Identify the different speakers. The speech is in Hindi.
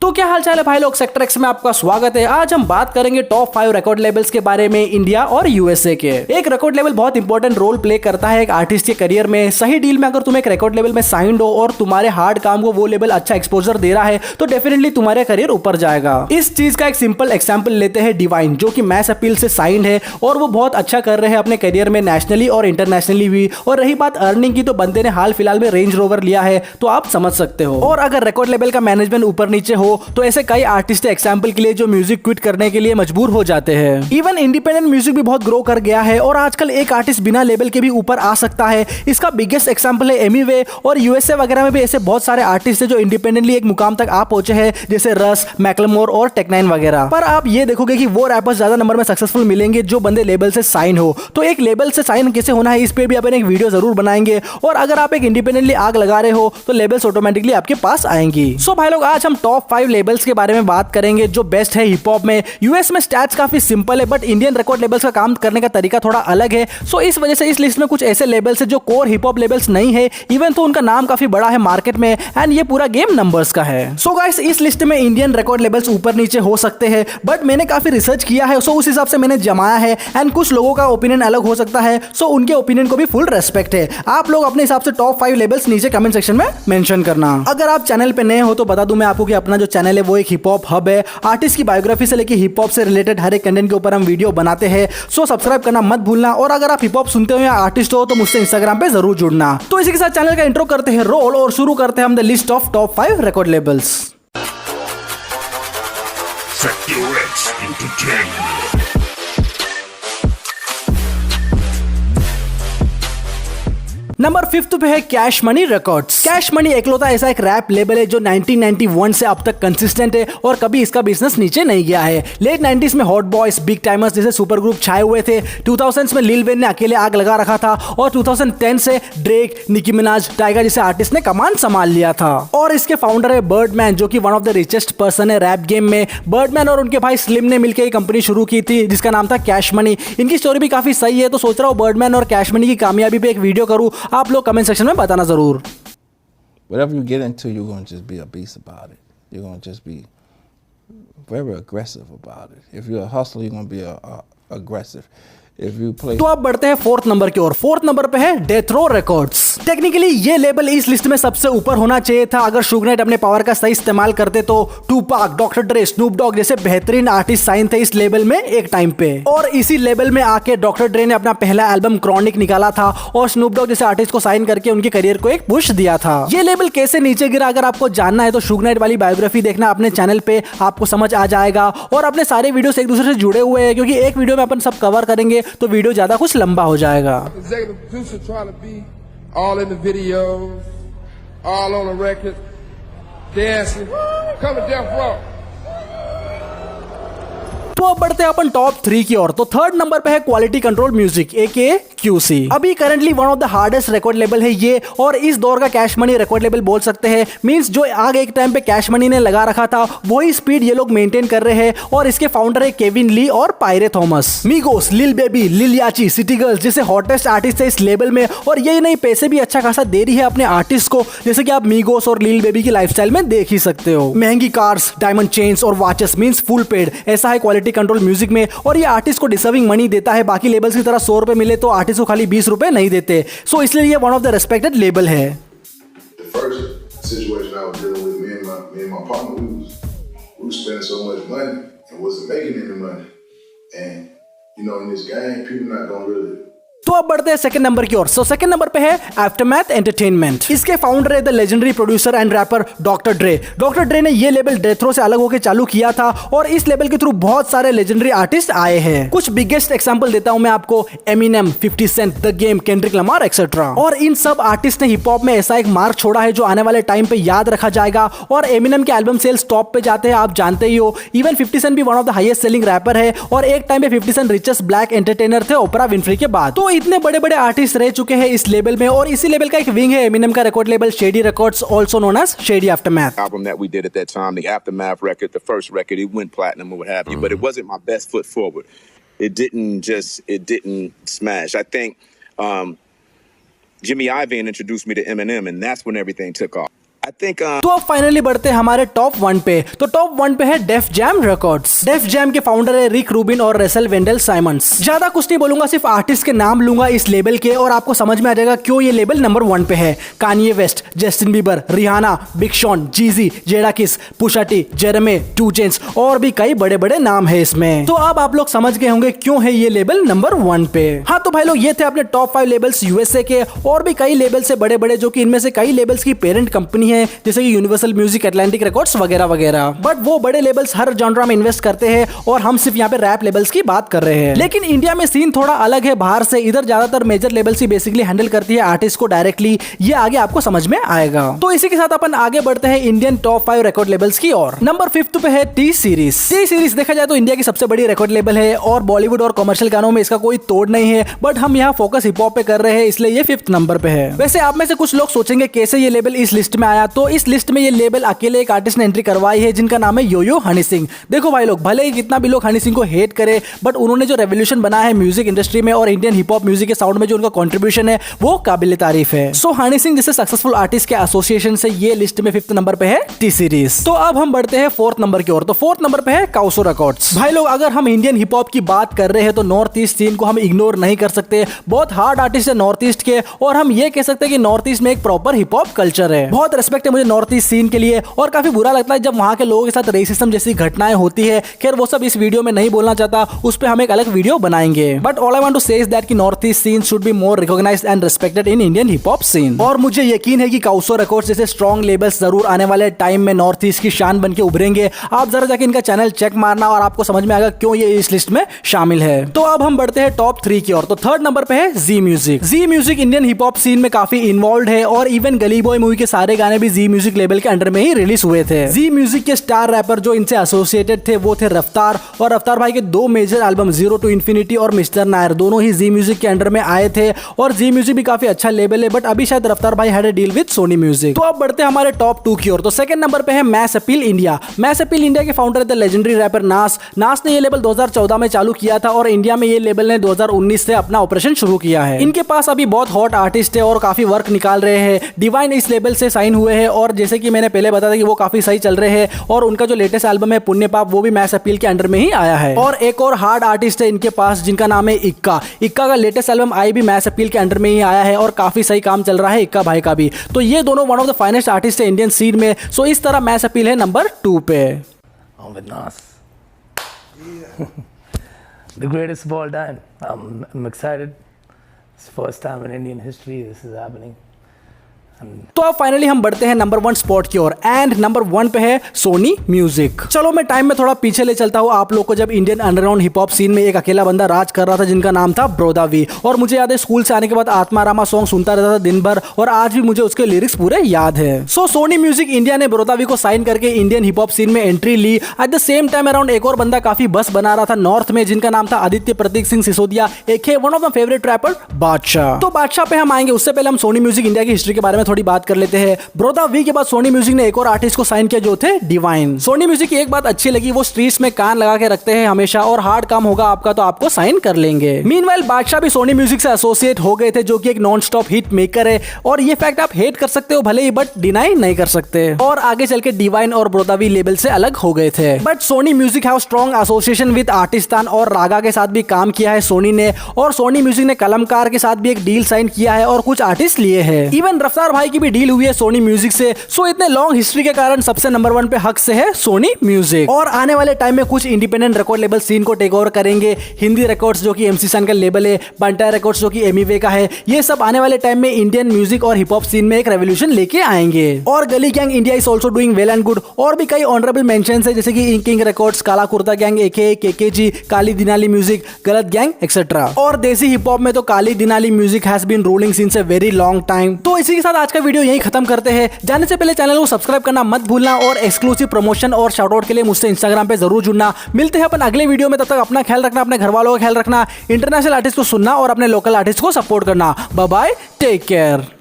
Speaker 1: तो क्या हाल चाल है भाई लोग, सेक्टर एक्स में आपका स्वागत है। आज हम बात करेंगे टॉप 5 रिकॉर्ड लेबल्स के बारे में इंडिया और यूएसए के। एक रिकॉर्ड लेबल बहुत इंपॉर्टेंट रोल प्ले करता है एक आर्टिस्ट के करियर में। सही डील में अगर तुम एक रिकॉर्ड लेबल में साइंड हो और तुम्हारे हार्ड काम को वो लेबल अच्छा एक्सपोजर दे रहा है तो डेफिनेटली तुम्हारा करियर ऊपर जाएगा। इस चीज का एक सिंपल एग्जांपल लेते हैं डिवाइन, जो कि मैस अपील से साइंड है और वो बहुत अच्छा कर रहे हैं अपने करियर में नेशनली और इंटरनेशनली भी। और रही बात अर्निंग की, तो बंदे ने हाल फिलहाल में रेंज रोवर लिया है, तो आप समझ सकते हो। और अगर रिकॉर्ड लेबल का मैनेजमेंट ऊपर नीचे हो तो ऐसे कई आर्टिस्ट एग्जांपल के लिए जो म्यूजिक क्विट करने के लिए मजबूर हो जाते हैं। इवन इंडिपेंडेंट म्यूजिक भी बहुत ग्रो कर गया है और आजकल एक आर्टिस्ट बिना लेबल के भी ऊपर आ सकता है। इसका बिगेस्ट एग्जांपल है एमीवे। और यूएसए वगैरह में भी ऐसे बहुत सारे आर्टिस्ट है जो इंडिपेंडेंटली एक मुकाम तक आ पहुंचे हैं, जैसे रस, मैकलमोर और टेक9 वगैरह। पर आप ये देखोगे कि वो रैपर्स ज्यादा नंबर में सक्सेसफुल मिलेंगे जो बंदे लेबल से साइन हो। तो एक लेबल से साइन कैसे होना है, इस पे भी अपन एक वीडियो जरूर बनाएंगे। और अगर आप एक इंडिपेंडेंटली आग लगा रहे हो तो लेबल्स ऑटोमेटिकली आपके पास आएंगी। सो भाई लोग, आज हम टॉप 5 लेबल्स के बारे में बात करेंगे जो बेस्ट है हिप हॉप में। यूएस में स्टैट्स काफी सिंपल है, बट इंडियन रिकॉर्ड लेबल्स का काम करने का तरीका थोड़ा अलग है। सो इस वजह से इस लिस्ट में कुछ ऐसे लेबल्स है जो कोर हिप हॉप लेबल्स नहीं है, इवन तो उनका नाम काफी बड़ा है मार्केट में। एंड ये पूरा गेम नंबर्स का है। सो गाइस, इस लिस्ट में इंडियन रिकॉर्ड लेबल्स ऊपर नीचे हो सकते हैं, बट मैंने काफी रिसर्च किया है, सो उस हिसाब से मैंने जमाया है। एंड कुछ लोगों का ओपिनियन अलग हो सकता है, सो उनके ओपिनियन को भी फुल रेस्पेक्ट है। आप लोग अपने हिसाब से टॉप 5 लेबल्स नीचे कमेंट सेक्शन में मेंशन करना। अगर आप चैनल पे नए हो तो बता दूं मैं आपको कि अपना जो चैनल है वो एक हिप हॉप हब है। आर्टिस्ट की बायोग्राफी से लेकर हिप हॉप से रिलेटेड हर एक कंटेंट के ऊपर हम वीडियो बनाते हैं। सो सब्सक्राइब करना मत भूलना। और अगर आप हिप हॉप सुनते हो या आर्टिस्ट हो तो मुझसे इंस्टाग्राम पे जरूर जुड़ना। तो इसी के साथ चैनल का इंट्रो करते हैं रोल और शुरू करते हैं हम the list of top 5 record labels. Number 5 पे है cash money records. Cash money एकलौता ऐसा एक रैप लेबल है जो 1991 से अब तक कंसिस्टेंट है और कभी इसका बिजनेस नीचे नहीं गया है। लेट 90s में हॉट बॉयज, बिग टाइमर्स जैसे सुपर ग्रुप छाए हुए थे। 2000s में लिल वेन ने अकेले आग लगा रखा था और 2010 से ड्रेक, निकी मिनाज, टाइगर जैसे आर्टिस्ट ने कमान संभाल लिया था। और इसके फाउंडर है बर्डमैन, जो कि one of the richest person है रैप गेम में। बर्डमैन और उनके भाई स्लिम ने मिलकर एक कंपनी शुरू की थी जिसका नाम था कैश मनी। इनकी स्टोरी भी काफी सही है, तो सोच रहा हूँ बर्डमैन और कैश मनी की कामयाबी पे एक वीडियो करूँ। आप लोग कमेंट सेक्शन में बताना जरूर।
Speaker 2: Whatever you get into, you're going to just be a beast about it. You're going to just be very aggressive about it. If you're a hustler, you're going to be aggressive. If you play...
Speaker 1: तो अब बढ़ते हैं 4th नंबर की ओर। 4th नंबर पे है डेथ रो रिकॉर्ड्स। टेक्निकली ये लेबल इस लिस्ट में सबसे ऊपर होना चाहिए था अगर शुग नाइट अपने पावर का सही इस्तेमाल करते तो। टूपाक, डॉक्टर ड्रे, स्नूप डॉग जैसे बेहतरीन आर्टिस्ट साइन थे इस लेबल में एक टाइम पे। और इसी लेबल में आके डॉक्टर ड्रे ने अपना पहला एल्बम क्रॉनिक निकाला था और स्नूप डॉग जैसे आर्टिस्ट को साइन करके उनके करियर को एक पुश दिया था। ये लेबल कैसे नीचे गिरा, अगर आपको जानना है तो शुग नाइट वाली बायोग्राफी देखना अपने चैनल पे, आपको समझ आ जाएगा। और अपने सारे वीडियोस एक दूसरे से जुड़े हुए हैं, क्योंकि एक वीडियो में अपन सब कवर करेंगे तो वीडियो ज्यादा कुछ लंबा हो जाएगा।
Speaker 3: All in the videos, all on the record, dancing, coming Death Row.
Speaker 1: तो अब बढ़ते हैं अपन टॉप 3 की ओर। तो 3rd नंबर पे है क्वालिटी कंट्रोल म्यूजिक एके QC। अभी currently one of the hardest record label है ये, और इस दौर का कैश मनी रिकॉर्ड लेबल बोल सकते हैं। मींस जो आगे एक टाइम पे कैश मनी ने लगा रखा था वही स्पीड ये लोग मेंटेन कर रहे हैं। और इसके फाउंडर है केविन ली और पायरे थॉमस। मीगोस, लिल बेबी, लिल याची, सिटी गर्ल्स जैसे हॉटेस्ट आर्टिस्ट है इस लेबल में। और यही नहीं, पैसे भी अच्छा खासा दे रही है अपने आर्टिस्ट को, जैसे कि आप मीगोस और लिल बेबी की लाइफस्टाइल में देख ही सकते हो। महंगी कार्स, डायमंड चेन्स और वॉचेस मींस फुल पेड, ऐसा है क्वालिटी कंट्रोल म्यूजिक में। और ये आर्टिस्ट को डिजर्विंग मनी देता है। बाकी लेबल्स की तरह 100 रुपए मिले तो आर्टिस्ट को खाली 20 रुपए नहीं देते। सो इसलिए ये one of the respected label है। तो अब बढ़ते हैं 2nd नंबर की ओर। सो 2nd नंबर पे है आफ्टरमैथ एंटरटेनमेंट। इसके फाउंडर है the legendary producer and rapper doctor Dre. Doctor Dre ने ये लेबल डेथ रो से अलग होकर चालू किया था और इस लेबल के थ्रू बहुत सारे लेजेंडरी आर्टिस्ट आए हैं। कुछ बिगेस्ट एग्जांपल देता हूं मैं आपको, Eminem, 50 cent, the game, Kendrick Lamar etcetera. और इन सब आर्टिस्ट ने हिप हॉप में ऐसा एक मार्क छोड़ा है जो आने वाले टाइम पे याद रखा जाएगा। और एमिनेम के एल्बम सेल्स टॉप पे जाते हैं, आप जानते ही हो। इवन 50 सेंट भी one of the highest selling rapper है और एक टाइम पे 50 सेंट रिचेस्ट ब्लैक एंटरटेनर थे ओपरा विनफ्री के बाद। तो इतने बड़े बड़े आर्टिस्ट रह चुके हैं इस लेबल में। और इसी लेबल का एक विंग है एमिनेम का record label Shady Records, also known as Shady Aftermath.
Speaker 4: Album that we did at that time, the Aftermath record, the first record, it went platinum or what have you, but it wasn't my best foot forward. It didn't smash. I think Jimmy Iovine introduced me to Eminem, and that's when everything took off.
Speaker 1: तो अब फाइनली बढ़ते हैं हमारे टॉप 1 पे। तो टॉप 1 पे है Def Jam Records. Def Jam के फाउंडर है रिक रूबिन और रेसल वेंडल साइमंस। ज्यादा कुछ नहीं बोलूंगा, सिर्फ आर्टिस्ट के नाम लूंगा इस लेबल के और आपको समझ में आ जाएगा क्यों ये लेबल नंबर 1 पे है। Kanye West, Justin Bieber, Rihanna, Big Sean, GG, Jadakiss, पुशा T, जेरेमे, 2 चेंस और भी कई बड़े बड़े नाम है इसमें। तो अब आप लोग समझ गए होंगे क्यों है ये लेबल नंबर 1 पे। हाँ तो भाई लोग ये थे अपने टॉप 5 लेबल्स यूएसए के, और भी कई लेबल से बड़े बड़े जो कि इनमें से कई लेबल्स की पेरेंट कंपनी है जैसे कि यूनिवर्सल म्यूजिक, एटलांटिक रिकॉर्ड्स वगैरह वगैरह। बट वो बड़े लेबल्स हर जॉनरा में इन्वेस्ट करते हैं और हम सिर्फ यहाँ पे रैप लेबल्स की बात कर रहे हैं। लेकिन इंडिया में सीन थोड़ा अलग है बाहर से। इधर ज्यादातर मेजर लेबल्स ही बेसिकली हैंडल करती है आर्टिस्ट को डायरेक्टली। ये आगे आपको समझ में आएगा। तो इसी के साथ अपन आगे बढ़ते हैं इंडियन टॉप 5 रिकॉर्ड लेबल्स की ओर। नंबर 5 पे है टी सीरीज। टी सीरीज देखा जाए तो इंडिया की सबसे बड़ी रिकॉर्ड लेबल है और बॉलीवुड और कमर्शियल गानों में इसका कोई तोड़ नहीं है। बट हम यहाँ फोकस हिप हॉप पे कर रहे हैं इसलिए ये 5th नंबर पे है। वैसे आप में से कुछ लोग सोचेंगे कैसे ये लेबल इस लिस्ट में आया। तो इस लिस्ट में ये लेबल अकेले एक आर्टिस्ट ने एंट्री करवाई है जिनका नाम है योयो हनी सिंह। देखो भाई लोग, भले ही कितना भी लोग हनी सिंह को हेट करे बट उन्होंने जो रेवोल्यूशन बनाया है म्यूजिक इंडस्ट्री में और इंडियन हिप हॉप म्यूजिक के साउंड में जो उनका कंट्रीब्यूशन है वो काबिल तारीफ है। सो हनी सिंह जैसे सक्सेसफुल आर्टिस्ट के एसोसिएशन से ये लिस्ट में 5th नंबर पे है टी सीरीज। तो अब हम बढ़ते हैं 4th नंबर की ओर। तो 4th नंबर पे है काउसो रिकॉर्ड्स। भाई लोग, अगर हम इंडियन हिप हॉप की बात कर रहे हैं तो नॉर्थ ईस्ट सीन को हम इग्नोर नहीं कर सकते। बहुत हार्ड आर्टिस्ट है नॉर्थ ईस्ट के और हम ये कह सकते हैं कि नॉर्थ ईस्ट में एक प्रॉपर हिप हॉप कल्चर है। बहुत रिस्पेक्ट है मुझे नॉर्थ ईस्ट सीन के लिए और काफी बुरा लगता है जब वहां के लोगों के साथ रेसिज्म जैसी घटनाएं होती है। खैर वो सब इस वीडियो में नहीं बोलना चाहता, उस पर हम एक अलग वीडियो बनाएंगे। But all I want to say is that कि north east scene should be more recognized and respected in Indian hip hop scene. और मुझे यकीन है कि काउसो रिकॉर्ड्स जैसे स्ट्रॉन्ग लेबल्स जरूर आने वाले टाइम में नॉर्थ ईस्ट की शान बन के उभरेंगे। आप जरा जाके इनका चैनल चेक मारना और आपको समझ में आएगा क्यों ये इस लिस्ट में शामिल है। तो अब हम बढ़ते हैं टॉप 3 की ओर। तो 3rd नंबर पे है Zee music. Zee music Indian hip hop scene में काफी इन्वॉल्व है और इवन गली बॉय मूवी के सारे गाने भी जी म्यूजिक लेबल के अंडर में ही रिलीज हुए थे। जी म्यूजिक के स्टार रैपर जो इनसे एसोसिएटेड थे वो थे रफ्तार, और रफ्तार भाई के 2 major album zero to infinity और मिस्टर नायर दोनों ही जी म्यूजिक के अंडर में आए थे। और जी म्यूजिक भी काफी अच्छा लेबल है बट अभी शायद रफ्तार भाई had a deal with Sony music. तो अब बढ़ते हैं हमारे टॉप 2 की ओर। तो 2nd नंबर पे है Mass Appeal India. Mass Appeal India के फाउंडर थे लेजेंडरी रैपर नास। नास ने ये लेबल 2014 में चालू किया था और इंडिया में ये लेबल ने 2019 से अपना ऑपरेशन शुरू किया है। इनके पास अभी बहुत हॉट आर्टिस्ट है और काफी वर्क निकाल रहे हैं। डिवाइन इस लेबल से साइन हुए हैं और जैसे कि मैंने पहले बताया कि वो काफी सही चल रहे हैं और उनका जो लेटेस्ट एल्बम है पुण्य पाप वो भी मैस अपील के अंडर में ही आया है। और एक और हार्ड आर्टिस्ट है इनके पास जिनका नाम है इक्का। इक्का का लेटेस्ट एल्बम आई भी मैस अपील के अंडर में ही आया है और काफी सही काम चल रहा है इक्का भाई का भी। तो ये दोनों one of the finest artist है इंडियन सीन में। सो इस तरह मैस अपील है नंबर 2 पे।
Speaker 5: The greatest of all time. I'm excited. It's the first time in Indian history this is happening.
Speaker 1: तो अब फाइनली हम बढ़ते हैं नंबर 1 स्पॉट की ओर एंड नंबर 1 पे है सोनी म्यूजिक। चलो मैं टाइम में थोड़ा पीछे ले चलता हूँ आप लोग को, जब Indian underground hip hop scene में एक अकेला बंदा राज कर रहा था जिनका नाम था ब्रोदावी। और मुझे याद है स्कूल से आने के बाद आत्मा रामा सॉन्ग सुनता रहता था दिन भर और आज भी मुझे उसके लिरिक्स पूरे याद है। सो सोनी म्यूजिक इंडिया ने ब्रोदावी को साइन करके इंडियन हिप हॉप सीन में एंट्री ली। At the same time around एक और बंदा काफी बस बना रहा था नॉर्थ में जिनका नाम था आदित्य प्रतीक सिंह सिसोदिया, एक है one of the favourite rapper बादशाह। तो बादशाह पे हम आएंगे, उससे पहले हम सोनी म्यूजिक इंडिया की हिस्ट्री के बारे में थोड़ी बात कर लेते हैं। ब्रोदावी के बाद सोनी म्यूजिक ने एक और आर्टिस्ट को साइन किया जो थे डिवाइन। सोनी म्यूजिक की एक बात अच्छी लगी, वो स्ट्रीट्स में कान लगा के रखते हैं हमेशा और हार्ड काम होगा आपका तो आपको साइन कर लेंगे। मीनवाइल बादशाह भी सोनी म्यूजिक से एसोसिएट हो गए थे जो कि एक नॉन स्टॉप हिट मेकर है और ये फैक्ट आप हेट कर सकते हो भले ही बट डिनाई नहीं कर सकते। और आगे चल के डिवाइन और ब्रोदावी लेबल से अलग हो गए थे। But Sony music have strong association with Artistaan और रागा के साथ भी काम किया है सोनी ने। और सोनी म्यूजिक ने कलमकार के साथ भी एक डील साइन किया है और कुछ आर्टिस्ट लिए हैं। इवन रफ्तार भाई की भी डील हुई है सोनी म्यूजिक से। सो इतने लॉन्ग हिस्ट्री के कारण सबसे नंबर 1 पे हक से है सोनी म्यूजिक। और आने वाले टाइम में कुछ इंडिपेंडेंट रिकॉर्ड लेबल सीन को टेक ओवर करेंगे। हिंदी रिकॉर्ड्स जो कि एमसी सन का लेबल है, बंटायर रिकॉर्ड्स जो कि एमीवे का है, ये सब आने वाले टाइम में इंडियन म्यूजिक और हिप हॉप सीन में एक रेवोल्यूशन लेके आएंगे। और गली gang India is also doing well and good. और भी कई ऑनरेबल मेंशंस है जैसे कि Inking Records, Kala Kurta gang, AK KKG, Kali Dinali music, Galat gang etcetera. और देसी हिप हॉप में तो Kali Dinali music has been ruling since a very long time. तो इसी के साथ आज का वीडियो यही खत्म करते हैं। जाने से पहले चैनल को सब्सक्राइब करना मत भूलना और एक्सक्लूसिव प्रमोशन और शाउट आउट के लिए मुझसे इंस्टाग्राम पे जरूर जुड़ना। मिलते हैं अपन अगले वीडियो में, तब तक अपना ख्याल रखना, अपने घर वालों का ख्याल रखना, इंटरनेशनल आर्टिस्ट को सुनना और अपने लोकल आर्टिस्ट को सपोर्ट करना। Bye bye, take care.